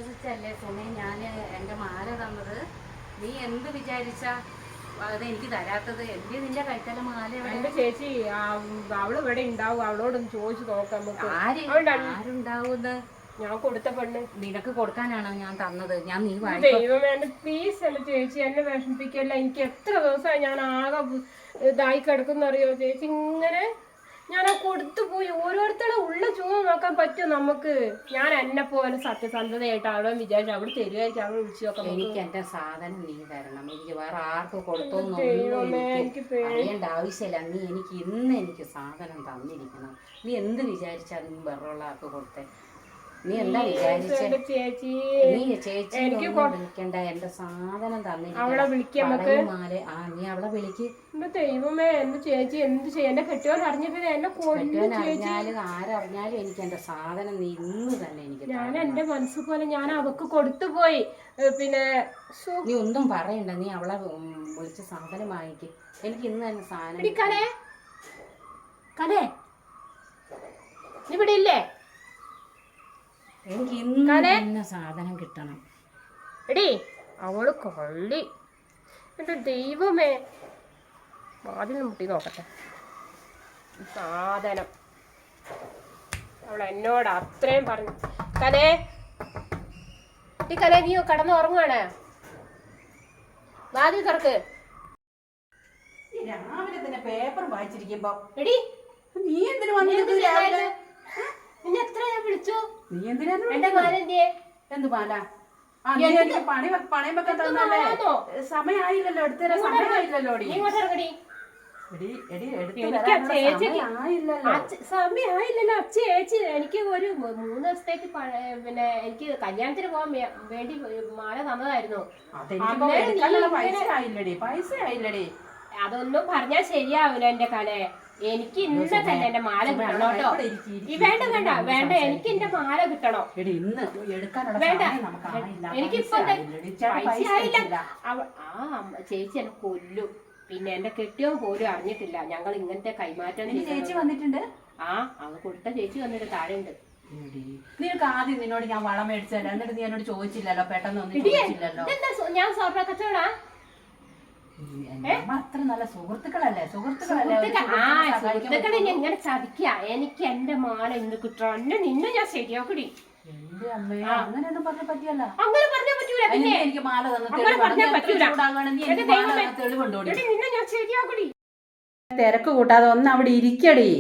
വിശ്വസിച്ചല്ലേ സുമേ ഞാൻ എൻ്റെ മാല തന്നത്. നീ എന്ത് വിചാരിച്ചാ അതെനിക്ക് തരാത്തത്? എൻ്റെ നിന്റെ കൈത്തല മാല എന്റെ ചേച്ചി അവള് ഇവിടെ ഉണ്ടാവും, അവളോടൊന്ന് ചോദിച്ചു നോക്കാം നമുക്ക്. ആരുണ്ടാവുന്നത്? ഞാൻ കൊടുത്ത പെണ്ണ് നിനക്ക് കൊടുക്കാനാണോ ഞാൻ തന്നത്? ഞാൻ നീ ദൈവം എന്റെ പ്ലീസ് എന്റെ ചേച്ചി എന്നെ വിഷമിപ്പിക്കല്ല. എനിക്ക് എത്ര ദിവസമായി ഞാൻ ആകെ ഇതായി കിടക്കുന്നറിയോ ചേച്ചി. ഇങ്ങനെ ഞാൻ കൊടുത്തു പോയി. ഓരോരുത്തരുടെ ഉള്ള ചൂട് നോക്കാൻ പറ്റും നമുക്ക്. ഞാൻ എന്നെ പോലെ സത്യസന്ധതയായിട്ട് അവിടെ വിചാരിച്ചു അവിടെ തരുമായിരിക്കും, അവിടെ വിളിച്ചു നോക്കാം. എനിക്ക് എന്റെ സാധനം നീ തരണം. എനിക്ക് വേറെ ആർക്ക് കൊടുത്തോന്നൊന്നും അറിയേണ്ട ആവശ്യമില്ല. നീ എനിക്ക് ഇന്ന് എനിക്ക് സാധനം തന്നിരിക്കണം. നീ എന്ത് വിചാരിച്ചാ നീ വേറെയുള്ള ആർക്ക് കൊടുത്തേ? നീ എന്താ വിചാരിച്ചേ? നീ ചേച്ചി വിളിക്കണ്ട, എന്റെ സാധനം തന്നിരിക്കണം. നീ അവളെ വിളിക്ക്. ദൈവമേ എന്റെ ചേച്ചി എന്ത് ചെയ്യാൻ? എന്റെ കെട്ടിയോൻ അറിഞ്ഞിട്ടില്ല എന്നെ അറിഞ്ഞാലും ആരറിഞ്ഞാലും എനിക്ക് എന്റെ സാധനം നീ ഇന്ന് തന്നെ എനിക്ക്. ഞാൻ എന്റെ മനസ്സ് പോലെ ഞാൻ അവക്ക് കൊടുത്തു പോയി. പിന്നെ നീ ഒന്നും പറയണ്ട, നീ അവളെ വിളിച്ച് സാധനം വാങ്ങിക്ക്. എനിക്ക് ഇന്ന് തന്നെ സാധനം. കലേ നീ ഇവിടെ ഇല്ലേ? എനിക്ക് ഇന്ന് സാധനം കിട്ടണം. എടി അവള് കൊള്ളി. എന്റെ ദൈവമേ, വാതിൽ മുട്ടി നോക്കട്ടെ. സാധനം അവൾ എന്നോട് അത്രയും പറഞ്ഞു. കലേ ഈ കലേ നീ കടന്ന് ഉറങ്ങുവാണ്? വാതിൽ തുറക്ക്. രാവിലെ തന്നെ പേപ്പർ വായിച്ചിരിക്കുമ്പോ എടി നീ എന്തിനു വന്നിട്ട് രാവിലെ? നിന്നെ എത്ര ഞാൻ വിളിച്ചു? നീ എന്തിനാ എന്റെ മാല എന്തിയെ? എന്ത് മാല? പണയം വെക്കാൻ തന്നല്ലേ? സമയമായില്ലല്ലോ, എടുത്തരാൻ സമയമായില്ലല്ലോ. സമയമായില്ലല്ലോ ചേച്ചി. എനിക്ക് ഒരു 3 ദിവസത്തേക്ക് പിന്നെ എനിക്ക് കല്യാണത്തിന് പോകാൻ വേണ്ടി മാല തന്നതായിരുന്നു. പൈസ ആയില്ലടി. അതൊന്നും പറഞ്ഞാൽ ശരിയാവില്ല എന്റെ കലേ. എനിക്ക് ഇന്ന് തന്നെ എന്റെ മാല കിട്ടണം കേട്ടോ. വേണ്ട വേണ്ട വേണ്ട, എനിക്ക് എന്റെ മാല കിട്ടണം. വേണ്ട, എനിക്കിപ്പോ പൈസ ആയില്ല. ചേച്ചി എന്നെ കൊല്ലും. പിന്നെ എന്റെ കെട്ടിയോൻ പോലും അറിഞ്ഞിട്ടില്ല ഞങ്ങൾ ഇങ്ങനത്തെ കൈമാറ്റം. ചേച്ചി വന്നിട്ടുണ്ട്. അവ കൊടുത്ത ചേച്ചി വന്നിട്ട് താഴെ ഉണ്ട്. നിനക്ക് ആദ്യം നിന്നോട് ഞാൻ വളം മേടിച്ചല്ലോ, എന്നിട്ട് നീ എന്നോട് ചോദിച്ചില്ലല്ലോ, പെട്ടെന്ന് ഒന്നും ചോദിച്ചില്ലല്ലോ. ഞാൻ സ്വർണ്ണ കച്ചവടാ? അത്ര നല്ല സുഹൃത്തുക്കളല്ലേ? സുഹൃത്തുക്കളെ ഇങ്ങനെ ചതിക്ക. എനിക്ക് എന്റെ മാല ഇന്ന് കിട്ടണം. നിന്നെ ഞാൻ ശരിയാക്കടി. അങ്ങനെയൊന്നും പറഞ്ഞ പറ്റിയല്ല. അങ്ങനെ പറഞ്ഞാൽ പറ്റൂല. പിന്നെ എനിക്ക് മാല നിന്നെ ഞാൻ ശരിയാക്കടി. തിരക്ക് കൂട്ടാതെ ഒന്ന് അവിടെ ഇരിക്കടി.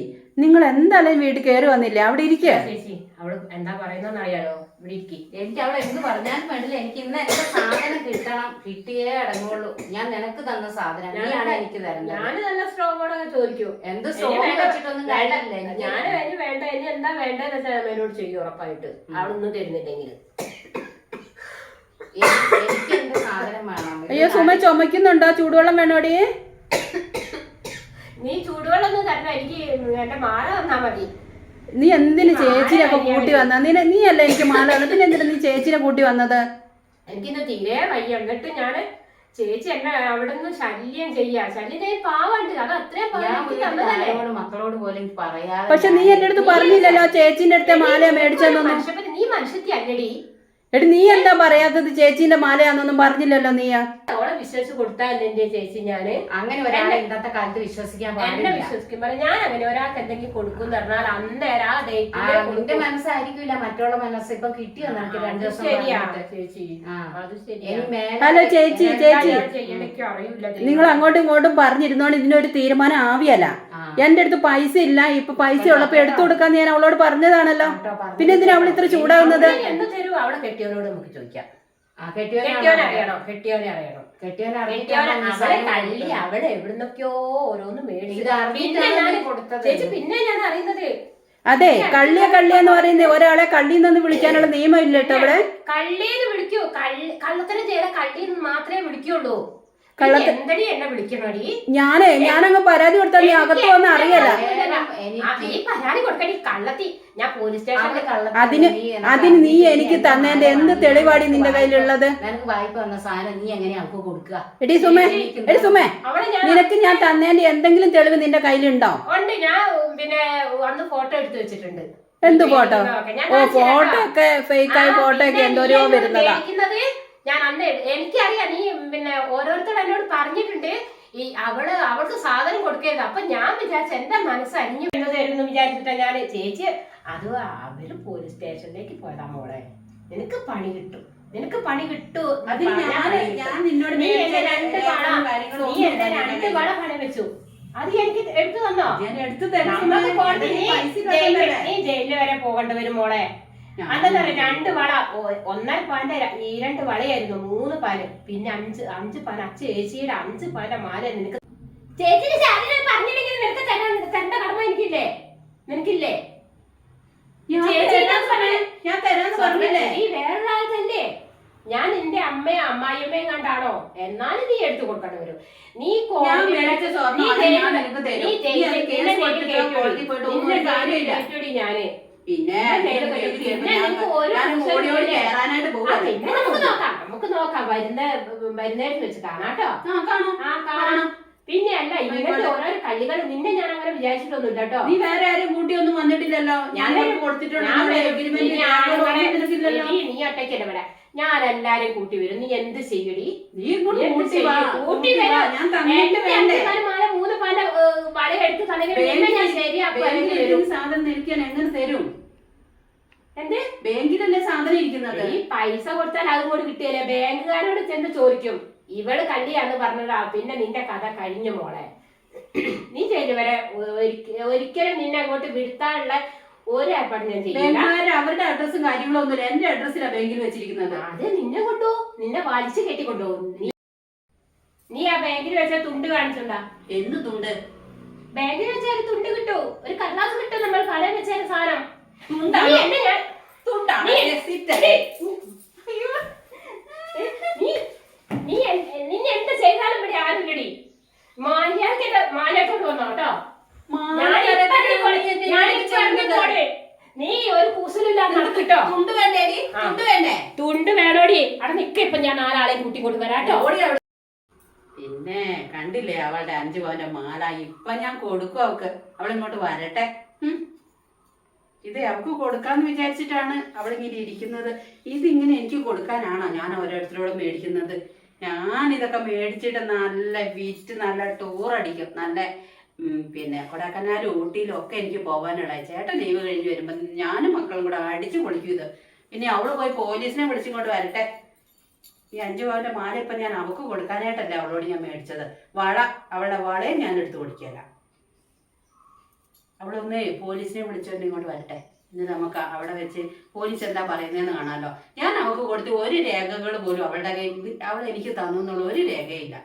നിങ്ങൾ എന്തായാലും വീട്ടിൽ കയറി വന്നില്ലേ? അവിടെ ഇരിക്കേ. ചേച്ചി അവള് എന്താ പറയുന്ന അറിയാലോ? ഇവിടെ ഇരിക്കി. എനിക്ക് അവളെ എന്ത് പറഞ്ഞാലും വേണ്ടില്ല, എനിക്ക് ഇന്ന് എന്റെ സാധനം കിട്ടണം. കിട്ടിയേ അടങ്ങുള്ളൂ. ഞാൻ നിനക്ക് തന്ന സാധനം നീയാണ് എനിക്ക് തരുന്നത്. ഞാൻ നല്ല സ്ട്രോങ്ങോടെ ചോദിക്കൂ. എന്ത് സ്ട്രോങ് വെച്ചിട്ടൊന്നും കാര്യമില്ല. ഞാൻ അതിന് വേണ്ട, ഇനി എന്താ വേണ്ടെന്ന് വെച്ചാൽ അമ്മേനോട് ചെയ്യും ഉറപ്പായിട്ട്. അവളൊന്നും തരുന്നില്ലെങ്കിൽ എനിക്ക് എന്റെ സാധനം വേണം. അയ്യോ സുമ ചുമക്കുന്നുണ്ടോ? ചൂടുവെള്ളം വേണോടി? നീ ചൂടുവെള്ളം ഒന്നും തരണം, എനിക്ക് എന്റെ മാല തന്നാ മതി. നീ എന്തിന് ചേച്ചിനൊക്കെ കൂട്ടി വന്ന? നീ അല്ല എനിക്ക് മാല തന്നത്, പിന്നെ എന്തിനാ നീ ചേച്ചിനെ കൂട്ടി വന്നത്? എനിക്കിന്ന് തീരെ വയ്യ. എന്നിട്ട് ഞാന് ചേച്ചി എന്നെ അവിടെ നിന്ന് ശല്യം ചെയ്യാ. ശല്യം ചെയ്യാൻ പാവണ്ട്. അത് അത്രയും മക്കളോട് പോലും പറയാതെ. പക്ഷെ നീ എന്റെ അടുത്ത് പറഞ്ഞില്ലല്ലോ ചേച്ചിന്റെ അടുത്ത മാല മേടിച്ചെന്നൊന്നും. നീ മനുഷ്യത്തി അല്ലടി. എടി നീ എന്താ പറയാത്തത്? ചേച്ചിന്റെ മാലയാന്നൊന്നും പറഞ്ഞില്ലല്ലോ നീ. അവളെ വിശ്വസിച്ച് കൊടുത്താല്ലേ എന്റെ ചേച്ചി. ഞാന് അങ്ങനെ ഒരാളെ ഇന്നത്തെ കാലത്ത് വിശ്വസിക്കാൻ പാടില്ല. വിശ്വസിക്കുമ്പോൾ ഞാൻ അങ്ങനെ ഒരാൾക്ക് എന്തെങ്കിലും കൊടുക്കും പറഞ്ഞാൽ അന്നേരം ആ ഡേറ്റിന്റെ മനസ്സായിരിക്കില്ല, മറ്റുള്ള മനസ്സ്. ഇപ്പൊ കിട്ടിയോ നിനക്ക് 2 ദിവസം? ചേച്ചി അത് ശരിയാ. ഹലോ ചേച്ചി, എനിക്ക് അറിയില്ല. നിങ്ങൾ അങ്ങോട്ടും ഇങ്ങോട്ടും പറഞ്ഞിരുന്നോണ്ട് ഇതിനൊരു തീരുമാനം ആവിയല്ല. എന്റെ അടുത്ത് പൈസ ഇല്ല, ഇപ്പൊ പൈസ ഉള്ളപ്പോ എടുത്തു കൊടുക്കാന്ന് ഞാൻ അവളോട് പറഞ്ഞതാണല്ലോ. പിന്നെ എന്തിനാ അവൾ ഇത്ര ചൂടാവുന്നത്? എന്ത് തരൂ അവിടെ കെട്ടിയവനോട് നമുക്ക് ചോദിക്കാം. അവളെ എവിടുന്നൊക്കെയോ ഓരോന്ന് മേടിച്ചു. പിന്നെ ഞാൻ അറിയുന്നത് അതെ, കള്ളിയെന്ന് പറയുന്നത് ഒരാളെ കള്ളിന്നൊന്ന് വിളിക്കാനുള്ള നിയമം ഇല്ല കേട്ടോ അവിടെ. കള്ളിന്ന് വിളിക്കൂ. കള്ളത്തരം ചെയ്ത കള്ളിന്ന് മാത്രമേ വിളിക്കുള്ളൂ. ഞാനങ്ങ് പരാതി കൊടുത്താൽ നീ അകത്ത് വന്ന് അറിയല. അതിന് നീ എനിക്ക് തന്നേന്റെ എന്ത് തെളിവാടി നിന്റെ കയ്യിലുള്ളത്? എടി സുമേ, നിനക്ക് ഞാൻ തന്നേന്റെ എന്തെങ്കിലും തെളിവ് നിന്റെ കയ്യിലുണ്ടോ? ഞാൻ പിന്നെ അന്ന് ഫോട്ടോ എടുത്തു വെച്ചിട്ടുണ്ട്. എന്ത് ഫോട്ടോ? ഞാൻ ഓ ഫോട്ടോ ഒക്കെ ഫേക്കായി ഫോട്ടോ ഒക്കെ എന്തോരോ വരുന്നതാ. ഞാൻ അന്ന് എനിക്കറിയാം നീ പിന്നെ ഓരോരുത്തരും എന്നോട് പറഞ്ഞിട്ടുണ്ട് ഈ അവൾക്ക് സാധനം കൊടുക്കരുത്. അപ്പൊ ഞാൻ വിചാരിച്ചു എന്റെ മനസ്സ് അരിഞ്ഞു തരുമെന്ന് വിചാരിച്ചിട്ടാ ഞാൻ ചേച്ചി അത് അവര് പോലീസ് സ്റ്റേഷനിലേക്ക് പോയതാ മോളെ. നിനക്ക് പണി കിട്ടും, നിനക്ക് പണി കിട്ടൂ. അത് ഞാൻ നിന്നോട് നീ എന്റെ 2 വള പണി വെച്ചു. അത് എനിക്ക് എടുത്തു തന്നോ? ഞാൻ എടുത്തു നീ ജയിലിൽ വരെ പോകേണ്ടി വരും മോളെ. അതെന്താ 2 വള 1.5 പവന്റെ 2 വളയായിരുന്നു, 3 പവന്, പിന്നെ 5 പവൻ ചേച്ചിയുടെ 5 പവന്റെ മാല. നിനക്ക് ചേച്ചിയുടെ സാധനം പറഞ്ഞില്ലെങ്കിൽ നിനക്ക് തരേണ്ട കടമ എനിക്കില്ലേ? നിനക്കില്ലേ? ഞാൻ തരാന്ന് പറഞ്ഞില്ലേ? നീ വേറൊരാൾക്കല്ലേ? ഞാൻ നിന്റെ അമ്മയും അമ്മായിയമ്മയും കണ്ടാണോ? എന്നാലും നീ എടുത്തു കൊടുക്കേണ്ടി വരും. നീ ഞാന് നമുക്ക് നോക്കാം വരുന്നേരം വെച്ച് കാണാട്ടോ. കാണാം. പിന്നെ അല്ല ഇങ്ങനത്തെ ഓരോ കളികൾ നിന്നെ ഞാൻ അങ്ങനെ വിചാരിച്ചിട്ടൊന്നും കേട്ടോ. നീ വേറെ ആരും കൂട്ടിയൊന്നും വന്നിട്ടില്ലല്ലോ. ഞാൻ നീ ഒറ്റയ്ക്കല്ലേ വരാ. ഞാൻ എല്ലാരും കൂട്ടി വരും. നീ എന്ത് ചെയ്യടി? നീ കൂട്ടി മാല 3 പവന്റെ വള എടുത്ത് സാധനം നിൽക്കാൻ എങ്ങനെ തരും? എന്ത് ബാങ്കിലല്ലേ സാധനം ഇരിക്കുന്നത്? ഈ പൈസ കൊടുത്താൽ അതുകൊണ്ട് കിട്ടിയല്ലേ? ബാങ്കുകാരോട് ചെന്ന് ചോദിക്കും ഇവള് കള്ളിയാന്ന് പറഞ്ഞതാ. പിന്നെ നിന്റെ കഥ കഴിഞ്ഞു മോളെ. നീ ചെയ്തു വരെ ഒരിക്കലും നിന്നെ അങ്ങോട്ട് വിടുത്താനുള്ള ഒരു ഏർപ്പാട് ഞാൻ ചെയ്യില്ല. അവരുടെ അഡ്രസ്സും കാര്യങ്ങളും ഒന്നുമില്ല. എന്റെ അഡ്രസ്സിലാണ് ബാങ്കിൽ വെച്ചിരിക്കുന്നത്. അത് നിന്നെ വലിച്ചു കെട്ടിക്കൊണ്ടുപോകും. നീ ആ ബാങ്കിൽ വെച്ച തുണ്ട് കാണിച്ചുണ്ടാ? എന്ത് തുണ്ട്? ബാങ്കിൽ വെച്ചാൽ തുണ്ട് കിട്ടൂ, ഒരു കടലാസ് കിട്ടും. നമ്മൾ കടയിൽ വെച്ചാൽ സാധനം നിന്നെ എന്ത് ചെയ്താലും ഇവിടെ ആരുമില്ലടി. മാലയായിട്ട് വന്നോ കേട്ടോ. നീ ഒരു കുസലില്ലാതെ നടക്കിട്ടോ. തുണ്ട് വേണോടി. അവിടെ നിക്ക. ഇപ്പൊ ഞാൻ 4 ആളെ കൂട്ടിക്കൊണ്ട് വരാട്ടോ. പിന്നെ കണ്ടില്ലേ അവളുടെ 5 പവന്റെ മാല? ഇപ്പൊ ഞാൻ കൊടുക്കും അവക്ക്. അവളിങ്ങോട്ട് വരട്ടെ. ഇത് അവൾക്ക് കൊടുക്കാന്ന് വിചാരിച്ചിട്ടാണ് അവളിങ്ങനെ ഇരിക്കുന്നത്. ഇതിങ്ങനെ എനിക്ക് കൊടുക്കാനാണോ ഞാൻ ഓരോരുത്തരോടും മേടിക്കുന്നത്? ഞാൻ ഇതൊക്കെ മേടിച്ചിട്ട് നല്ല വിറ്റ് നല്ല ടൂർ അടിക്കും. നല്ല പിന്നെ കൊടൈക്കനാൽ ഊട്ടിയിലും ഒക്കെ എനിക്ക് പോകാനുള്ള. ചേട്ടൻ ലീവ് കഴിഞ്ഞ് വരുമ്പോ ഞാനും മക്കളും കൂടെ അടിച്ചു പൊളിക്കും ഇത്. പിന്നെ അവള് പോയി പോലീസിനെ വിളിച്ചിങ്ങോട്ട് വരട്ടെ. ഈ 5 പവന്റെ മാല ഇപ്പൊ ഞാൻ അവക്ക് കൊടുക്കാനായിട്ടല്ല അവളോട് ഞാൻ മേടിച്ചത്. അവളുടെ വളയും ഞാൻ എടുത്തു കൊടുക്കല. അവളൊന്ന് പോലീസിനെ വിളിച്ചോണ്ട് ഇങ്ങോട്ട് വരട്ടെ. ഇന്ന് നമുക്ക് അവിടെ വെച്ച് പോലീസ് എന്താ പറയുന്നതെന്ന് കാണാമല്ലോ. ഞാൻ അവൾക്ക് കൊടുത്ത് ഒരു രേഖകൾ പോലും അവളുടെ കയ്യിൽ അവൾ എനിക്ക് തന്നു എന്നുള്ള ഒരു രേഖയില്ല.